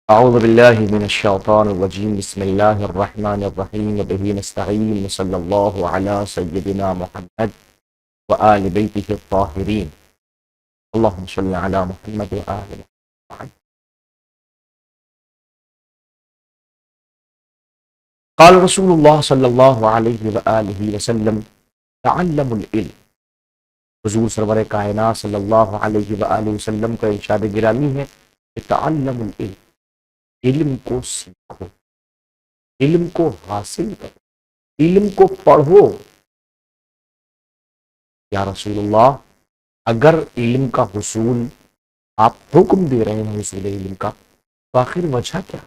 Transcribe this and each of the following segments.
أعوذ بالله من الشيطان الرجيم بسم الله الرحمن الرحيم وبه نستعين وصلى الله على سيدنا محمد وآل بيته الطاهرين اللهم صل على محمد وآل محمد. قال رسول الله صلی اللہ علیہ وآلہ وسلم تعلم العلم. حضور سرور کائنات صلی اللہ علیہ وآلہ وسلم کا ارشاد گرامی ہے کہ تعلم العلم، علم کو سیکھو، علم کو حاصل کرو، علم کو پڑھو. یا رسول اللہ، اگر علم کا حصول آپ حکم دے رہے ہیں حصول علم کا، تو آخر وجہ کیا ہے،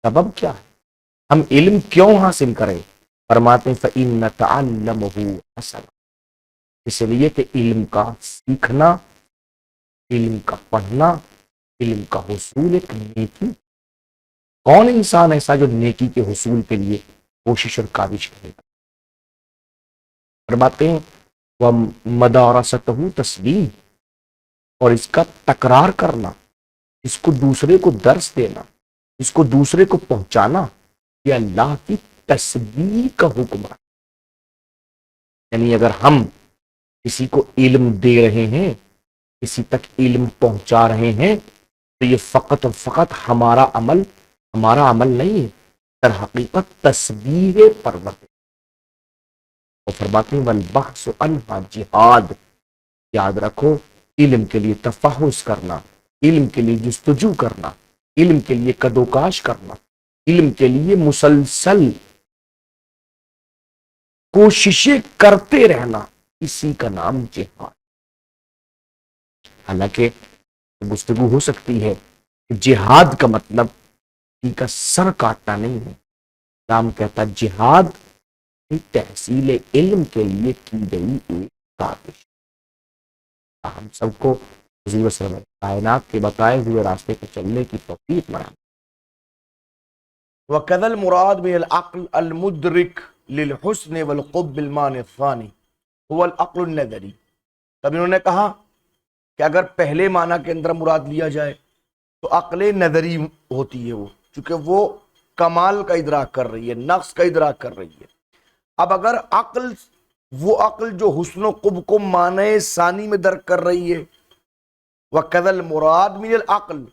سبب کیا ہے، ہم علم کیوں حاصل کریں؟ فرماتے ہیں فَإِنَّ تَعَلَّمُهُ حَسَنًا، اس لیے کہ علم کا سیکھنا، علم کا پڑھنا، علم کا حصول ایک نیکی. کون انسان ایسا جو نیکی کے حصول کے لیے کوشش اور کاوش کرے گا؟ فرماتے ہیں وَمَدَارَسَتُهُ تَسْلِيمٌ، اور اس کا تکرار کرنا، اس کو دوسرے کو درس دینا، اس کو دوسرے کو پہنچانا، یہ اللہ کی تسبیح کا حکم ہے. یعنی اگر ہم کسی کو علم دے رہے ہیں، کسی تک علم پہنچا رہے ہیں، تو یہ فقط اور فقط ہمارا عمل نہیں ہے، در حقیقت تسبیح پرورت. اور فرماتے ہیں والبحث عنہا جہاد، یاد رکھو علم کے لیے تفحص کرنا، علم کے لیے جستجو کرنا، علم کے لیے کدوکاش کرنا، علم کے لیے مسلسل کوششیں کرتے رہنا، اسی کا نام جہاد. حالانکہ گفتگو ہو سکتی ہے کہ جہاد کا مطلب کسی کا سر کاٹنا نہیں ہے. اسلام کہتا جہاد تحصیل علم کے لیے کی گئی ایک کاوش. ہم سب کو حضور صلی اللہ علیہ وسلم کائنات کے بتائے ہوئے راستے پر چلنے کی توفیق مرحمت. وَكَذَا الْمُرَادُ مِنَ الْعَقْلِ الْمُدْرِكِ لِلْحُسْنِ وَالْقُبِّ الْمَانِعِ الثَّانِي هُوَ الْعَقْلُ النَّظَرِي. تب انہوں نے کہا کہ اگر پہلے معنی کے اندر مراد لیا جائے تو عقل نظری ہوتی ہے، وہ چونکہ وہ کمال کا ادراک کر رہی ہے، نقص کا ادراک کر رہی ہے. اب اگر عقل، وہ عقل جو حسن و قب کو معنی ثانی میں درک کر رہی ہے، وَكَذَا الْمُرَادُ مِنَ الْعَقْلِ،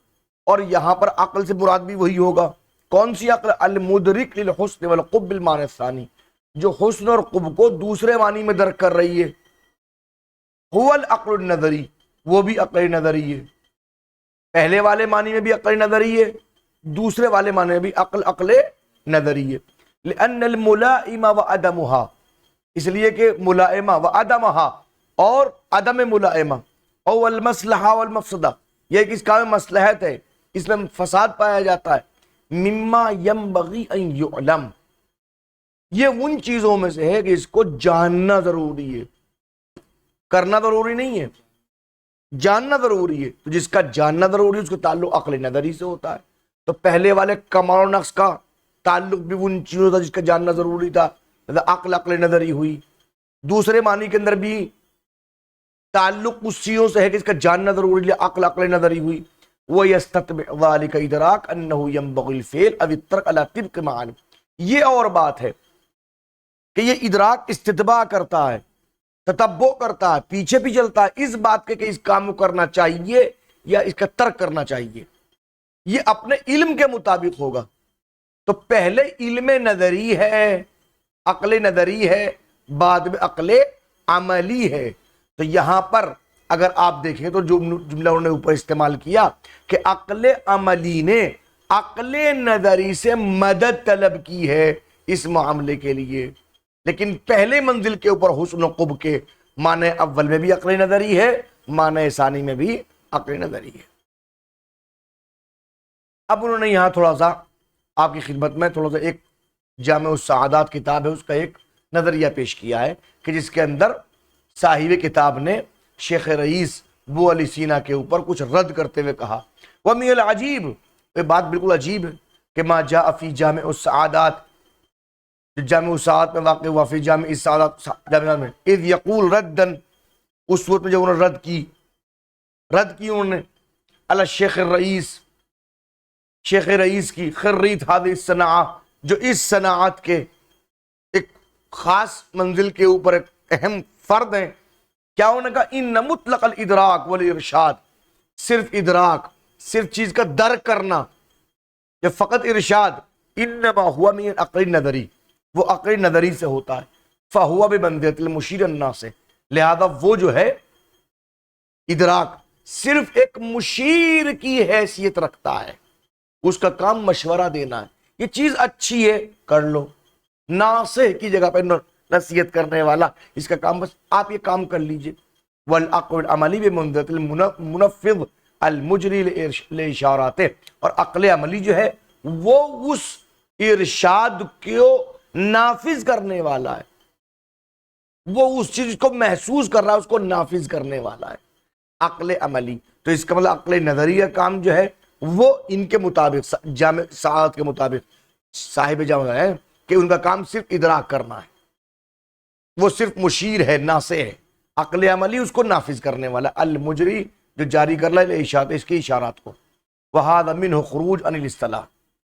اور یہاں پر عقل سے مراد بھی وہی ہوگا. کون سی عقل؟ المدرک للحسن والقب المعنی الثانی، جو حسن اور قب کو دوسرے معنی میں درک کر رہی ہے. هو العقل النظری، وہ بھی عقل نظری ہے. پہلے والے معنی میں بھی عقل نظری ہے، دوسرے والے معنی میں بھی عقل نظری ہے. لأن الملائمہ وعدمها، اس لیے کہ ملائمہ وعدمها اور عدم ملائمہ، او المصلحہ والمفسدہ، یہ کس کا مصلحت ہے، اس میں فساد پایا جاتا ہے. مما ينبغي ان يعلم، یہ ان چیزوں میں سے ہے کہ اس کو جاننا ضروری ہے، کرنا ضروری نہیں ہے، جاننا ضروری ہے. تو جس کا جاننا ضروری ہے اس کا تعلق عقل نظری سے ہوتا ہے. تو پہلے والے کمال و نقص کا تعلق بھی ان چیزوں تھا جس کا جاننا ضروری تھا، عقل نظری ہوئی. دوسرے معنی کے اندر بھی تعلق اس چیزوں سے ہے کہ اس کا جاننا ضروری ہے، عقل نظری ہوئی. وَيَسْتَتْبِعْ ذَلِكَ إِدْرَاكَ أَنَّهُ يَنبَغِي الْفِعْلُ أَوِ التَّرْكُ عَلَى طِبْقِ مَعَانٍ. یہ اور بات ہے کہ یہ ادراک استتباع کرتا ہے، تتبع کرتا ہے، پیچھے بھی چلتا ہے اس بات کے کہ اس کام کو کرنا چاہیے یا اس کا ترک کرنا چاہیے. یہ اپنے علم کے مطابق ہوگا. تو پہلے علم نظری ہے، عقل نظری ہے، بعد میں عقل عملی ہے. تو یہاں پر اگر آپ دیکھیں تو جو جملہ انہوں نے اوپر استعمال کیا کہ عقل عملی نے عقل نظری سے مدد طلب کی ہے اس معاملے کے لیے، لیکن پہلے منزل کے اوپر حسن و قب کے معنی اول میں بھی عقل نظری ہے، معنی ثانی میں بھی عقل نظری ہے. اب انہوں نے یہاں تھوڑا سا آپ کی خدمت میں تھوڑا سا ایک جامع السعادات کتاب ہے، اس کا ایک نظریہ پیش کیا ہے کہ جس کے اندر صاحب کتاب نے شیخ رئیس ابو علی سینا کے اوپر کچھ رد کرتے ہوئے کہا وَمِنَ الْعَجِیبِ، یہ بات بالکل عجیب ہے کہ ما جاء فی جامع السعادات، جامع السعادات میں واقع ہوا، فی جامع السعادات جامع میں اذ یقول ردن، اس وقت میں جب انہوں نے رد کی انہوں نے علی الشیخ الرئیس، شیخ رئیس کی خرید هذه الصناعة، جو اس صناعت کے ایک خاص منزل کے اوپر ایک اہم فرد ہیں، کیا انہوں نے کہا ان مطلق الادراک والارشاد، صرف ادراک، صرف چیز کا درک کرنا، یا فقط ارشاد، انما ہوا من العقل النظری، وہ عقل نظری سے ہوتا ہے، فہوا بمنزلۃ المشیر الناس، لہذا وہ جو ہے ادراک صرف ایک مشیر کی حیثیت رکھتا ہے، اس کا کام مشورہ دینا ہے، یہ چیز اچھی ہے کر لو، ناصح کی جگہ پہ نصیحت کرنے والا، اس کا کام بس آپ یہ کام کر لیجئے۔ والعقل العملی بمنزلۃ المنفذ المجری لاشارات، اور عقل عملی جو ہے وہ اس ارشاد کو نافذ کرنے والا ہے، وہ اس چیز کو محسوس کر رہا ہے، اس کو نافذ کرنے والا ہے عقل عملی۔ تو اس کا مطلب عقل نظری کا کام جو ہے وہ ان کے مطابق جامع سعادت کے مطابق صاحب جامع ہے کہ ان کا کام صرف ادراک کرنا ہے، وہ صرف مشیر ہے، ناصح ہے۔ عقل عملی اس کو نافذ کرنے والا، المجری جو جاری کر رہا ہے اشارات، اس کی اشارات کو۔ وہذا منہ خروج عن الاصطلاح،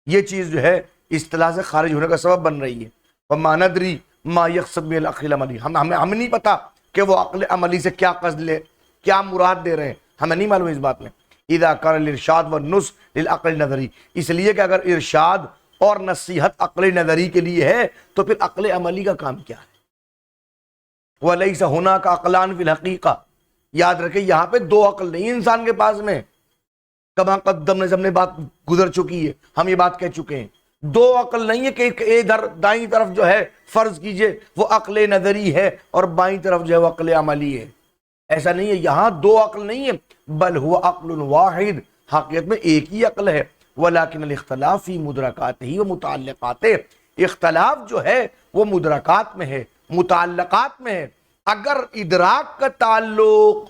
یہ چیز جو ہے اصطلاح سے خارج ہونے کا سبب بن رہی ہے۔ وما ندری ما یقصد به العقل العملی، ہمیں نہیں پتا کہ وہ عقل عملی سے کیا قصد لے، کیا مراد دے رہے ہیں، ہمیں نہیں معلوم اس بات میں۔ اذا کان الارشاد والنصح للعقل النظری، اس لیے کہ اگر ارشاد اور نصیحت عقل نظری کے لیے ہے تو پھر عقل عملی کا کام کیا ہے؟ وَلَيْسَ هُنَاكَ عَقْلَانِ فِي الْحَقِيقَةِ، یاد رکھیں یہاں پہ دو عقل نہیں انسان کے پاس میں، کما قدم نے، ہم نے بات گزر چکی ہے، ہم یہ بات کہہ چکے ہیں، دو عقل نہیں ہے کہ ادھر دائیں طرف جو ہے فرض کیجئے وہ عقل نظری ہے اور بائیں طرف جو ہے وہ عقل عملی ہے، ایسا نہیں ہے، یہاں دو عقل نہیں ہے، بل ہوا عقل واحد، حقیقت میں ایک ہی عقل ہے۔ ولیکن الاختلاف فی مدرکاتہ و متعلقاتہ، اختلاف جو ہے وہ مدرکات میں ہے، متعلقات میں ہے۔ اگر ادراک کا تعلق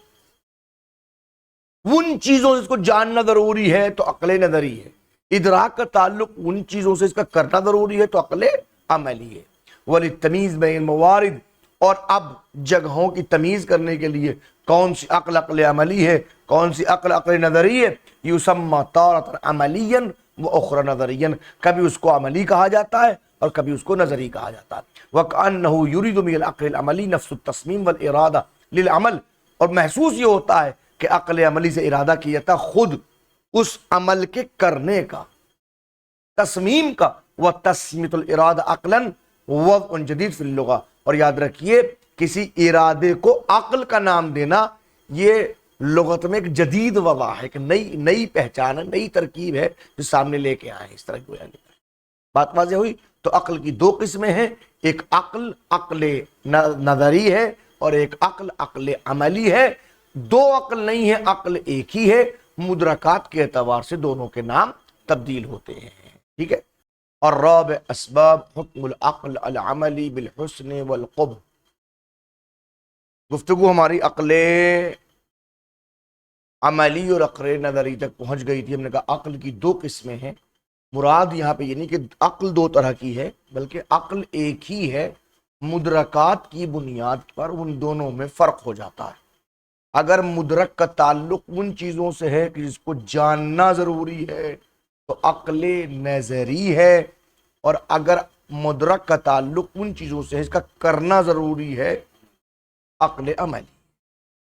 ان چیزوں سے اس کو جاننا ضروری ہے تو عقل نظری ہے، ادراک کا تعلق ان چیزوں سے اس کا کرنا ضروری ہے تو عقل عملی ہے۔ وللتمیز بین الموارد، اور اب جگہوں کی تمیز کرنے کے لیے کون سی عقل عقل عملی ہے، کون سی عقل عقل نظری ہے، یسمى تارۃ عملیا و اخری نظریا، کبھی اس کو عملی کہا جاتا ہے اور کبھی اس کو نظری کہا جاتا ہے۔ وَكَأَنَّهُ يُرِيدُ مِنَ الْعَقْلِ الْعَمَلِي نَفْسُ التَّصْمِيمِ وَالْإِرَادَةِ لِلْعَمَلِ، اور محسوس یہ ہوتا ہے کہ عقل عملی سے ارادہ کیا جاتا ہے خود اس عمل کے کرنے کا، تصمیم کا۔ وَتَسْمِيَةُ الْإِرَادَةِ عَقْلًا وَضْعٌ جَدِيدٌ فِي اللُّغَةِ، اور یاد رکھیے کسی ارادے کو عقل کا نام دینا یہ لغت میں ایک جدید وضع ہے، کہ نئی پہچان ہے، نئی ترکیب ہے جو سامنے لے کے آئے، اس طرح کی بات واضح ہوئی۔ تو عقل کی دو قسمیں ہیں، ایک عقل عقل نظری ہے اور ایک عقل عقل عملی ہے۔ دو عقل نہیں ہے، عقل ایک ہی ہے، مدرکات کے اعتبار سے دونوں کے نام تبدیل ہوتے ہیں، ٹھیک ہے۔ اور رابع اسباب حکم العقل العملی بالحسن والقبح، گفتگو ہماری عقل عملی اور عقل نظری تک پہنچ گئی تھی۔ ہم نے کہا عقل کی دو قسمیں ہیں، مراد یہاں پہ یہ نہیں کہ عقل دو طرح کی ہے، بلکہ عقل ایک ہی ہے، مدرکات کی بنیاد پر ان دونوں میں فرق ہو جاتا ہے۔ اگر مدرک کا تعلق ان چیزوں سے ہے کہ جس کو جاننا ضروری ہے تو عقل نظری ہے، اور اگر مدرک کا تعلق ان چیزوں سے ہے اس کا کرنا ضروری ہے، عقل عملی۔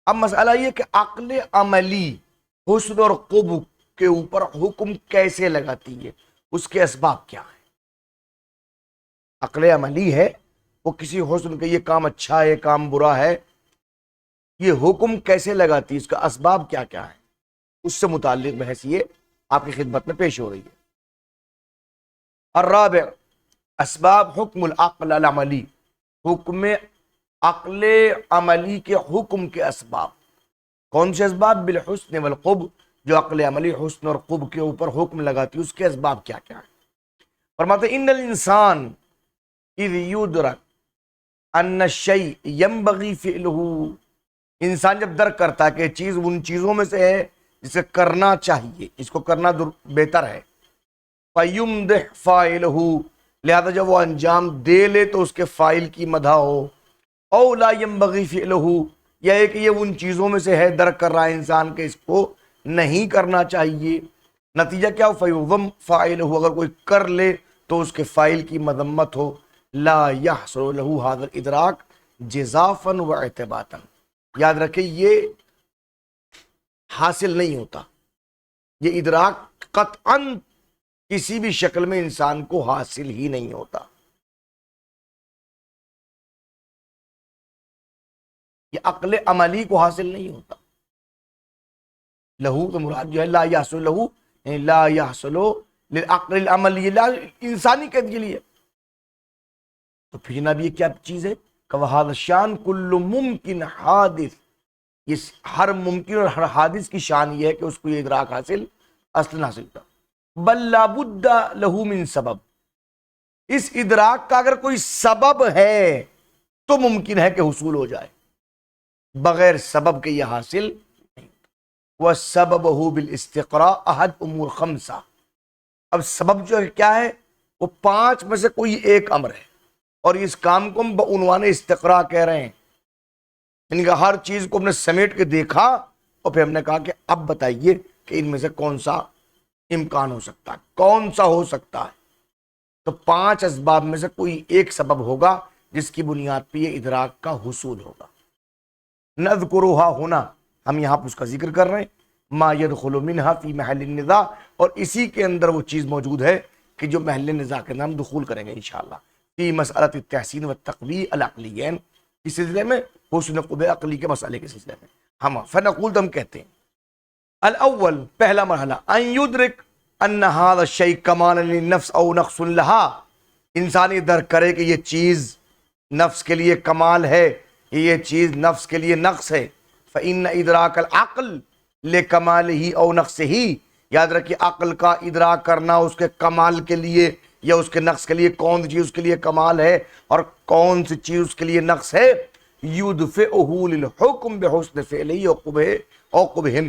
اب مسئلہ یہ کہ عقل عملی حسن اور قبح کے اوپر حکم کیسے لگاتی ہے، اس کے اسباب کیا ہیں؟ عقل عملی ہے، وہ کسی حسن کے یہ کام اچھا ہے، یہ کام برا ہے، یہ حکم کیسے لگاتی ہے، اس کا اسباب کیا کیا ہے، اس سے متعلق بحث یہ آپ کی خدمت میں پیش ہو رہی ہے۔ الرابع اسباب حکم العقل العملی، حکم عقل عملی کے حکم کے اسباب۔ کون سے اسباب؟ بالحسن والقبح، جو عقل عملی حسن اور قبح کے اوپر حکم لگاتی ہے، اس کے اسباب کیا کیا ہیں؟ فرماتے ہیں ان الانسان اذ یدرک ان الشیء ینبغی فعلہ، انسان جب درک کرتا ہے کہ چیز ان چیزوں میں سے ہے جسے کرنا چاہیے، اس کو کرنا بہتر ہے، فیمدح فاعلہ، لہذا جب وہ انجام دے لے تو اس کے فاعل کی مدح ہو، او لا ینبغی فعلہ، یا ہے کہ یہ ان چیزوں میں سے ہے، درک کر رہا ہے انسان کہ اس کو نہیں کرنا چاہیے، نتیجہ کیا ہو؟ فیضم فاعل ہو، اگر کوئی کر لے تو اس کے فاعل کی مذمت ہو. لا یحصل له هذا الادراک جزافا و اعتباطا. یاد رکھیں یہ حاصل نہیں ہوتا، یہ ادراک قطعاً کسی بھی شکل میں انسان کو حاصل ہی نہیں ہوتا. یہ عقل عملی کو حاصل نہیں ہوتا. لہو تو مراد جو ہے لا یحصل لہو، یعنی لا یحصل للعقل العملی، لا انسانی قید کے لیے. تو پھر جناب یہ کیا چیز ہے؟ کہ وَهَذَا الشَّأْنُ كُلُّ مُمْكِنْ حادث، یہ ہر ممکن اور ہر حادث کی شان یہ ہے کہ اس کو یہ ادراک حاصل اصلاً حاصل کا. بل لا بد له من سبب، اس ادراک کا اگر کوئی سبب ہے تو ممکن ہے کہ حصول ہو جائے، بغیر سبب کے یہ حاصل نہیں. وَسَبَبُهُ بِالْإِسْتِقْرَاءِ أَحَدُ أُمُورِ خَمْسَةٍ. اب سبب جو ہے کیا ہے؟ وہ 5 میں سے کوئی ایک امر ہے، اور اس کام کو ہم بعنوان استقراء کہہ رہے ہیں. یعنی کہ ہر چیز کو ہم نے سمیٹ کے دیکھا اور پھر ہم نے کہا کہ اب بتائیے کہ ان میں سے کون سا امکان ہو سکتا ہے، کون سا ہو سکتا ہے. تو 5 اسباب میں سے کوئی ایک سبب ہوگا جس کی بنیاد پہ یہ ادراک کا حصول ہوگا. نذکرھا ہونا، ہم یہاں پر اس کا ذکر کر رہے ہیں. ما يدخل منها فی محل النزاع، اور اسی کے اندر وہ چیز موجود ہے کہ جو محل نزاع کے نام دخول کریں گے انشاءاللہ. فی مسئلۃ التحسین والتقویع العقلیین، اس سلسلے میں حسن قبح عقلی کے مسئلے کے سلسلے میں ہم فنقول تو ہم کہتے ہیں الاول، پہلا مرحلہ، ان یدرک ان هذا الشیء کمال للنفس او نقص لها، انسان یہ درک کرے کہ یہ چیز نفس کے لیے کمال ہے، یہ چیز نفس کے لیے نقص ہے. فإن ادراک العقل لکمالہ او نقصہ، یاد رکھیے عقل کا ادراک کرنا اس کے کمال کے لیے یا اس کے نقص کے لیے، کون سی چیز اس کے لیے کمال ہے اور کون سی چیز اس کے لیے نقص ہے. یدفعہ للحکم بحسن فعلہ او قبحہ.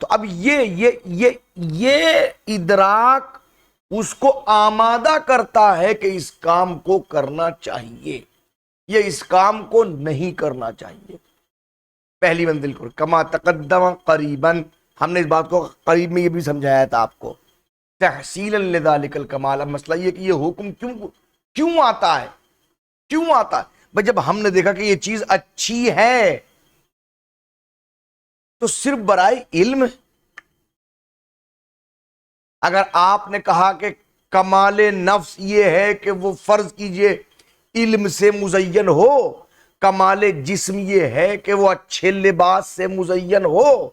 تو اب یہ ادراک اس کو آمادہ کرتا ہے کہ اس کام کو کرنا چاہیے یا اس کام کو نہیں کرنا چاہیے. پہلی منزل کو کما تقدم قریباً، ہم نے اس بات کو قریب میں یہ بھی سمجھایا تھا آپ کو، تحصیلا لذالک الکمال. اب مسئلہ یہ کہ یہ حکم کیوں آتا ہے؟ کیوں آتا ہے؟ بھئی جب ہم نے دیکھا کہ یہ چیز اچھی ہے تو صرف برائے علم. اگر آپ نے کہا کہ کمال نفس یہ ہے کہ وہ فرض کیجئے علم سے مزین ہو، کمال جسم یہ ہے کہ وہ اچھے لباس سے مزین ہو،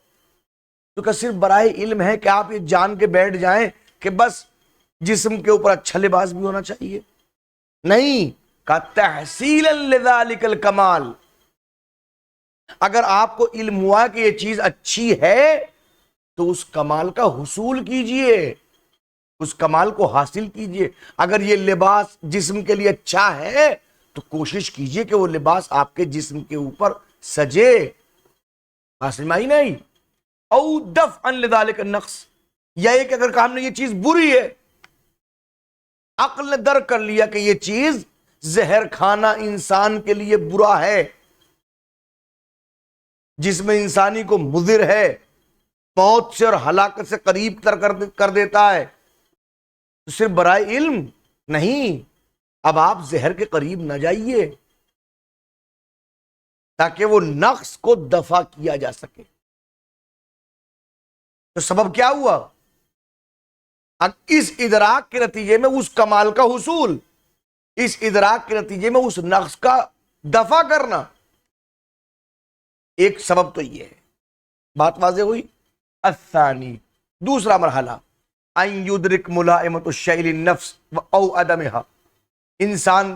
تو کہ صرف برائے علم ہے کہ آپ یہ جان کے بیٹھ جائیں کہ بس جسم کے اوپر اچھا لباس بھی ہونا چاہیے؟ نہیں، کہ تحصیلا لذالک الکمال. اگر آپ کو علم ہوا کہ یہ چیز اچھی ہے تو اس کمال کا حصول کیجئے، اس کمال کو حاصل کیجئے. اگر یہ لباس جسم کے لیے اچھا ہے تو کوشش کیجئے کہ وہ لباس آپ کے جسم کے اوپر سجے. حاصل میں آئی نہیں؟ او دفعا لذالک النقص، یا ایک اگر کہا ہم نے یہ چیز بری ہے، عقل نے درک کر لیا کہ یہ چیز زہر کھانا انسان کے لیے برا ہے، جس میں انسانی کو مضر ہے، موت سے اور ہلاکت سے قریب تر کر دیتا ہے، تو صرف برائے علم نہیں، اب آپ زہر کے قریب نہ جائیے تاکہ وہ نقص کو دفع کیا جا سکے. تو سبب کیا ہوا؟ اب اس ادراک کے نتیجے میں اس کمال کا حصول، اس ادراک کے نتیجے میں اس نقص کا دفع کرنا. ایک سبب تو یہ ہے، بات واضح ہوئی. الثانی، دوسرا مرحلہ، ان یدرک ملائمۃ الشیء للنفس او عدمہا، انسان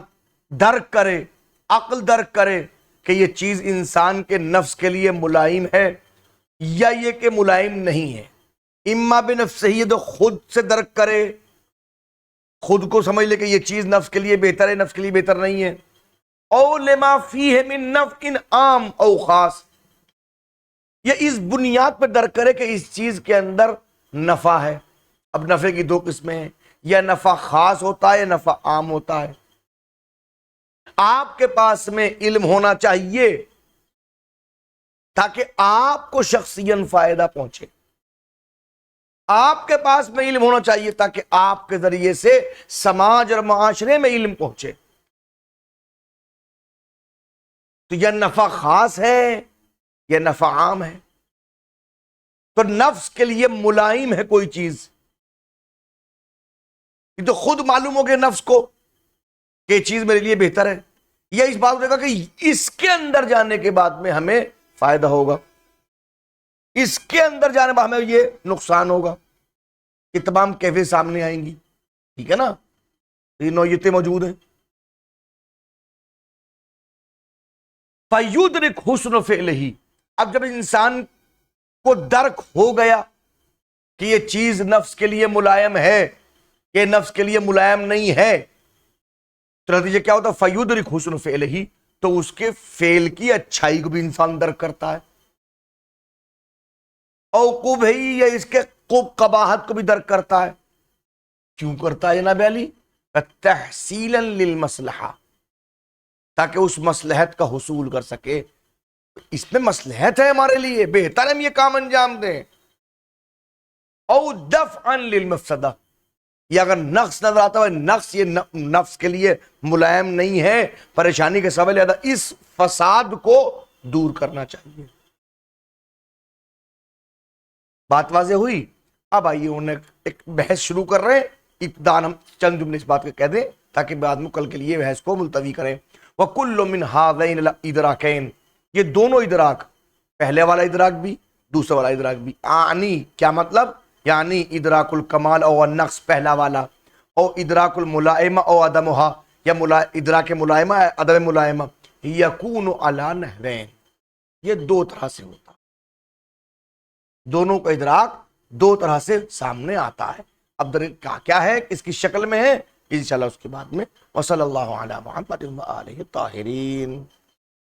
درک کرے، عقل درک کرے کہ یہ چیز انسان کے نفس کے لیے ملائم ہے یا یہ کہ ملائم نہیں ہے. اما بنفسہ، یہ تو خود سے درک کرے، خود کو سمجھ لے کہ یہ چیز نفس کے لیے بہتر ہے، نفس کے لیے بہتر نہیں ہے. او لما فیہ من نفع عام او خاص، یہ اس بنیاد پہ درک کرے کہ اس چیز کے اندر نفع ہے. اب نفع کی 2 قسمیں ہیں، یا نفع خاص ہوتا ہے یا نفع عام ہوتا ہے. آپ کے پاس میں علم ہونا چاہیے تاکہ آپ کو شخصیاً فائدہ پہنچے. آپ کے پاس میں علم ہونا چاہیے تاکہ آپ کے ذریعے سے سماج اور معاشرے میں علم پہنچے. تو یہ نفع خاص ہے یا نفع عام ہے؟ تو نفس کے لیے ملائم ہے کوئی چیز، یہ تو خود معلوم ہو گیا نفس کو کہ یہ چیز میرے لیے بہتر ہے، یا اس بات کو دیکھا کہ اس کے اندر جانے کے بعد میں ہمیں فائدہ ہوگا، اس کے اندر جانے بعد ہمیں یہ نقصان ہوگا، یہ تمام کیفیت سامنے آئیں گی. ٹھیک ہے نا، یہ نوعیتیں موجود ہیں. فَيُدْرِكْ حُسْنُ فِعْلِهِ، اب جب انسان کو درک ہو گیا کہ یہ چیز نفس کے لیے ملائم ہے، یہ نفس کے لیے ملائم نہیں ہے، تو نتیجہ کیا ہوتا ہے؟ فَيُدْرِكْ حُسْنُ فِعْلِهِ، تو اس کے فعل کی اچھائی کو بھی انسان درک کرتا ہے، او قبحی، یا اس کے قباحت کو بھی درک کرتا ہے. کیوں کرتا ہے جناب علی؟ تحصیلا للمصلحہ، تاکہ اس مصلحت کا حصول کر سکے. اس میں مصلحت ہے ہمارے لیے، بہتر ہے ہم یہ کام انجام دیں. او دفعا للمفسدہ، یا اگر نقص نظر آتا ہے، نقص یہ نفس کے لیے ملائم نہیں ہے، پریشانی کے سبب لہذا اس فساد کو دور کرنا چاہیے. بات واضح ہوئی؟ اب آئیے انہیں ایک بحث شروع کر رہے ہیں. ابتداء ہم چند جملے اس بات کے کہہ دیں تاکہ بعد میں کل کے لیے بحث کو ملتوی کریں. وَكُلُّ مِنْ هَذَيْنِ الْإِدْرَاكَيْنِ، یہ دونوں ادراک، پہلے والا ادراک بھی دوسرا والا ادراک بھی، یعنی کیا مطلب؟ یعنی ادراک الکمال او النقص پہلا والا، او ادراک الملائمہ او عدمہا، یا ادراک ملائمہ عدم ملائمہ، یکون علی نحوین، یہ دو طرح سے ہوتا، دونوں کا ادراک دو طرح سے سامنے آتا ہے. اب کیا ہے، اس کی شکل میں ہے، انشاءاللہ اس کے بعد میں. وصلی اللہ علی محمد و آلہ الطاہرین.